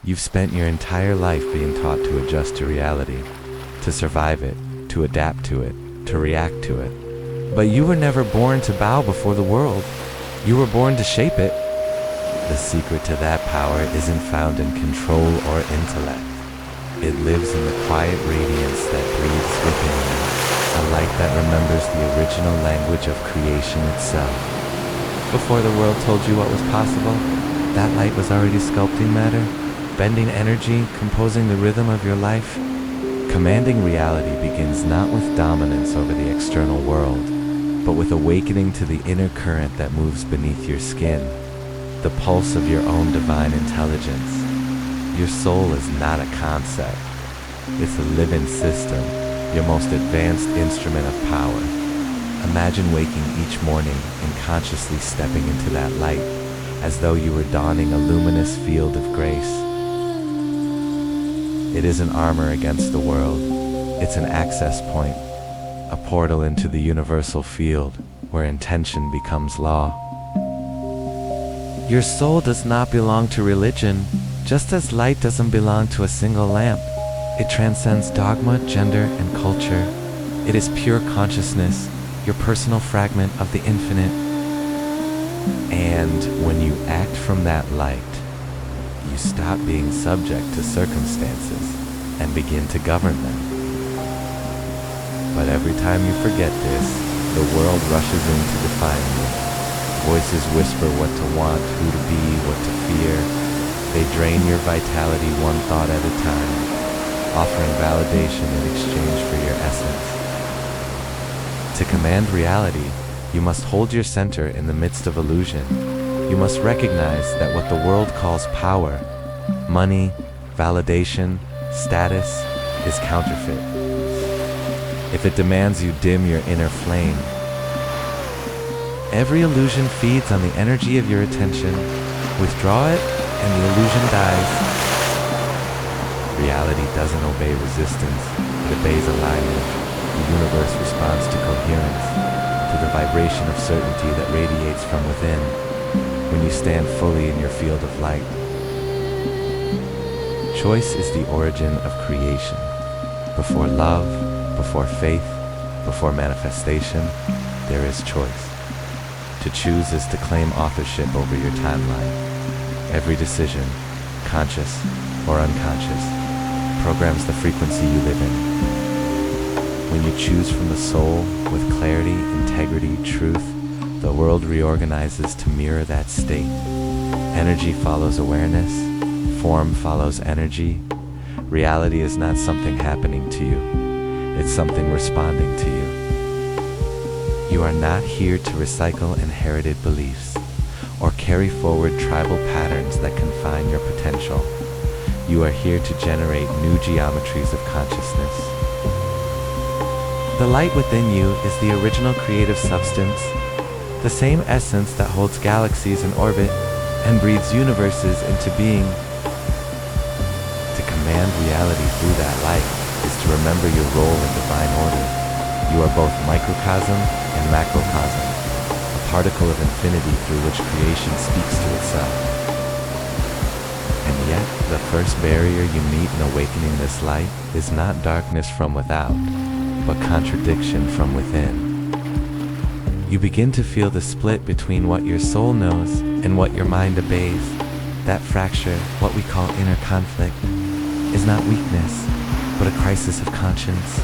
You've spent your entire life being taught to adjust to reality, to survive it, to adapt to it, to react to it. But you were never born to bow before the world. You were born to shape it. The secret to that power isn't found in control or intellect. It lives in the quiet radiance that breathes within you, a light that remembers the original language of creation itself. Before the world told you what was possible, that light was already sculpting matter, bending energy, composing the rhythm of your life. Commanding reality begins not with dominance over the external world, but with awakening to the inner current that moves beneath your skin, the pulse of your own divine intelligence. Your soul is not a concept. It's a living system, your most advanced instrument of power. Imagine waking each morning and consciously stepping into that light, as though you were donning a luminous field of grace. It isn't armor against the world. It's an access point, a portal into the universal field where intention becomes law. Your soul does not belong to religion, just as light doesn't belong to a single lamp. It transcends dogma, gender, and culture. It is pure consciousness, your personal fragment of the infinite. And when you act from that light, you stop being subject to circumstances and begin to govern them. But every time you forget this, the world rushes in to define you. Voices whisper what to want, who to be, what to fear. They drain your vitality one thought at a time, offering validation in exchange for your essence. To command reality, you must hold your center in the midst of illusion. You must recognize that what the world calls power, money, validation, status, is counterfeit. If it demands you dim your inner flame, every illusion feeds on the energy of your attention. Withdraw it, and the illusion dies. Reality doesn't obey resistance, it obeys alignment. The universe responds to coherence, to the vibration of certainty that radiates from within when you stand fully in your field of light. Choice is the origin of creation. Before love, before faith, before manifestation, there is choice. To choose is to claim authorship over your timeline. Every decision, conscious or unconscious, programs the frequency you live in. When you choose from the soul with clarity, integrity, truth, the world reorganizes to mirror that state. Energy follows awareness, form follows energy. Reality is not something happening to you, it's something responding to you. You are not here to recycle inherited beliefs or carry forward tribal patterns that confine your potential. You are here to generate new geometries of consciousness. The light within you is the original creative substance, the same essence that holds galaxies in orbit and breathes universes into being. To command reality through that light is to remember your role in divine order. You are both microcosm and macrocosm, a particle of infinity through which creation speaks to itself. And yet, the first barrier you meet in awakening this light is not darkness from without, but contradiction from within. You begin to feel the split between what your soul knows and what your mind obeys. That fracture, what we call inner conflict, is not weakness, but a crisis of conscience.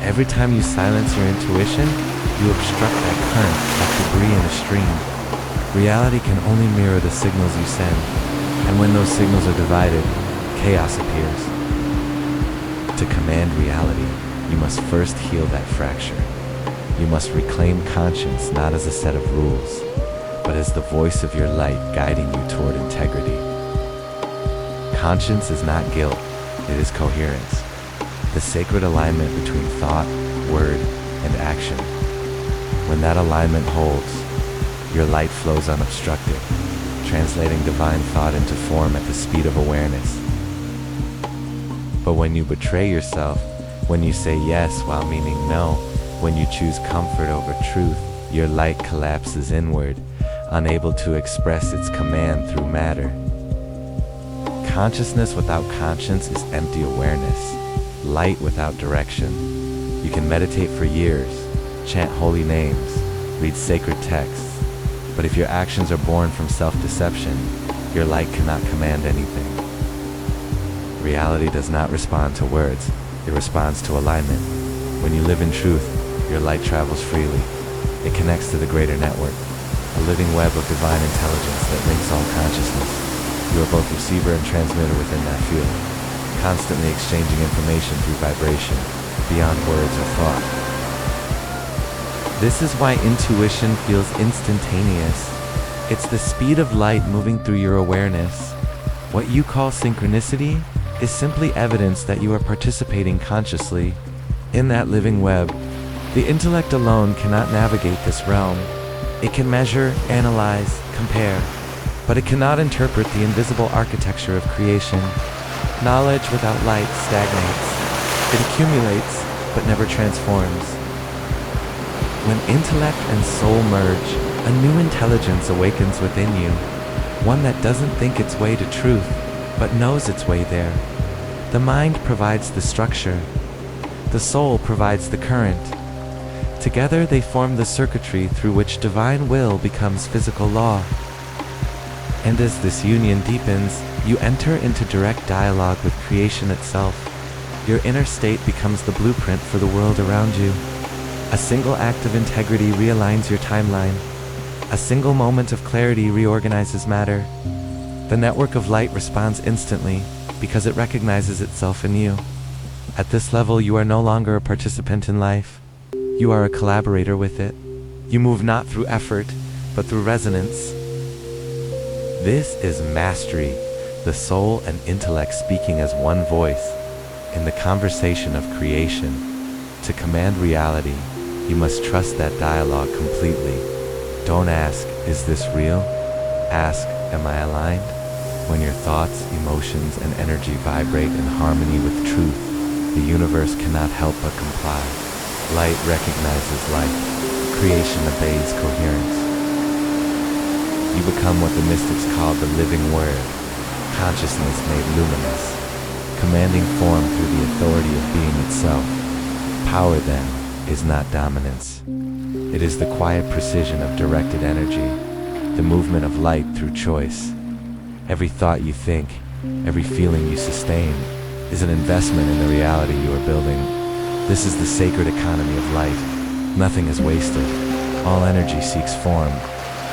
Every time you silence your intuition, you obstruct that current like debris in a stream. Reality can only mirror the signals you send, and when those signals are divided, chaos appears. To command reality, you must first heal that fracture. You must reclaim conscience not as a set of rules, but as the voice of your light guiding you toward integrity. Conscience is not guilt, it is coherence, the sacred alignment between thought, word, and action. When that alignment holds, your light flows unobstructed, translating divine thought into form at the speed of awareness. But when you betray yourself, when you say yes while meaning no, when you choose comfort over truth, your light collapses inward, unable to express its command through matter. Consciousness without conscience is empty awareness, light without direction. You can meditate for years, chant holy names, read sacred texts, but if your actions are born from self-deception, your light cannot command anything. Reality does not respond to words, it responds to alignment. When you live in truth, your light travels freely. It connects to the greater network, a living web of divine intelligence that links all consciousness. You are both receiver and transmitter within that field, constantly exchanging information through vibration, beyond words or thought. This is why intuition feels instantaneous. It's the speed of light moving through your awareness. What you call synchronicity is simply evidence that you are participating consciously in that living web. The intellect alone cannot navigate this realm. It can measure, analyze, compare, but it cannot interpret the invisible architecture of creation. Knowledge without light stagnates. It accumulates, but never transforms. When intellect and soul merge, a new intelligence awakens within you, one that doesn't think its way to truth, but knows its way there. The mind provides the structure. The soul provides the current. Together they form the circuitry through which divine will becomes physical law. And as this union deepens, you enter into direct dialogue with creation itself. Your inner state becomes the blueprint for the world around you. A single act of integrity realigns your timeline. A single moment of clarity reorganizes matter. The network of light responds instantly because it recognizes itself in you. At this level, you are no longer a participant in life. You are a collaborator with it. You move not through effort, but through resonance. This is mastery, the soul and intellect speaking as one voice in the conversation of creation. To command reality, you must trust that dialogue completely. Don't ask, is this real? Ask, am I aligned? When your thoughts, emotions, and energy vibrate in harmony with truth, the universe cannot help but comply. Light recognizes light. Creation obeys coherence. You become what the mystics called the living word, consciousness made luminous, commanding form through the authority of being itself. Power, then, is not dominance. It is the quiet precision of directed energy, the movement of light through choice. Every thought you think, every feeling you sustain, is an investment in the reality you are building. This is the sacred economy of light. Nothing is wasted. All energy seeks form,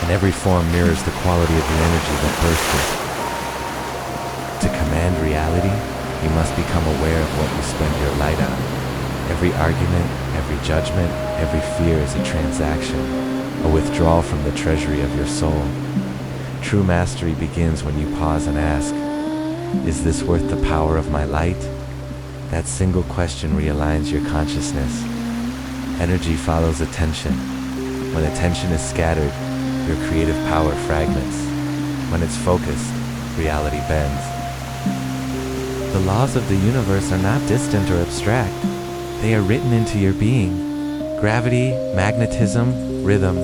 and every form mirrors the quality of the energy that birthed it. To command reality, you must become aware of what you spend your light on. Every argument, every judgment, every fear is a transaction, a withdrawal from the treasury of your soul. True mastery begins when you pause and ask, is this worth the power of my light? That single question realigns your consciousness. Energy follows attention. When attention is scattered, your creative power fragments. When it's focused, reality bends. The laws of the universe are not distant or abstract. They are written into your being. Gravity, magnetism, rhythm,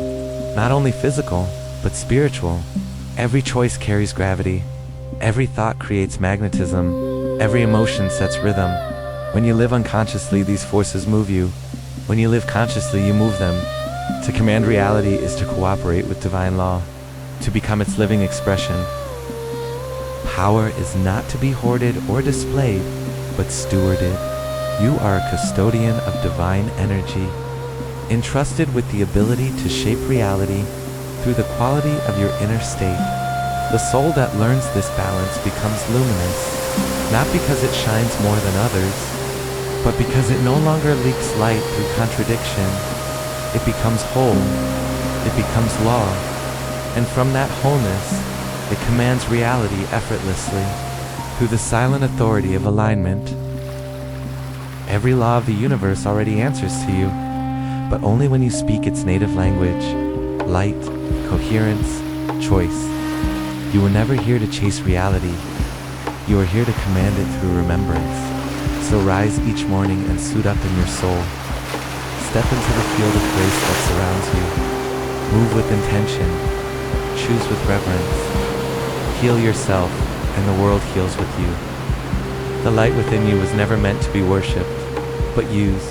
not only physical, but spiritual. Every choice carries gravity. Every thought creates magnetism. Every emotion sets rhythm. When you live unconsciously, these forces move you. When you live consciously, you move them. To command reality is to cooperate with divine law, to become its living expression. Power is not to be hoarded or displayed, but stewarded. You are a custodian of divine energy, entrusted with the ability to shape reality through the quality of your inner state. The soul that learns this balance becomes luminous, not because it shines more than others, but because it no longer leaks light through contradiction. It becomes whole, it becomes law, and from that wholeness, it commands reality effortlessly through the silent authority of alignment. Every law of the universe already answers to you, but only when you speak its native language: light, coherence, choice. You were never here to chase reality. You are here to command it through remembrance. So rise each morning and suit up in your soul. Step into the field of grace that surrounds you. Move with intention. Choose with reverence. Heal yourself and the world heals with you. The light within you was never meant to be worshipped, but used.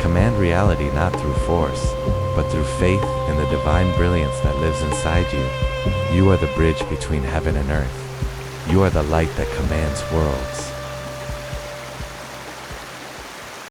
Command reality not through force, but through faith in the divine brilliance that lives inside you. You are the bridge between heaven and earth. You are the light that commands worlds.